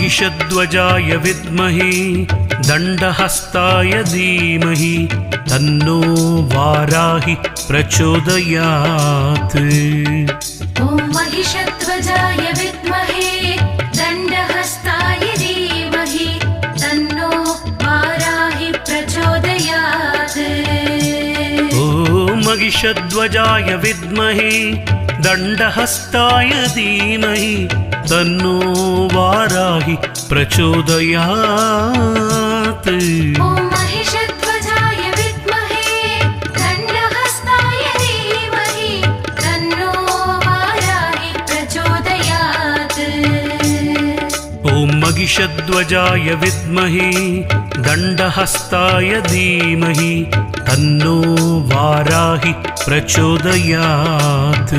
महिषध्वजाय विद्महे दण्डहस्ताय धीमहि तन्नो वाराहि प्रचोदयात्। ॐ महिषध्वजाय विद्महे दण्डहस्ताय धीमहि तन्नो वाराहि प्रचोदयात्। ॐ महिषध्वजाय विद्महे दण्डहस्ताय धीमहि तन्नो वाराहि प्रचोदयात्। ॐ महिषध्वजाय विद्महे दण्डहस्ताय धीमहि तन्नो वाराहि प्रचोदयात्। ॐ महिषध्वजाय विद्महे दण्डहस्ताय धीमहि तन्नो वाराहि प्रचोदयात्।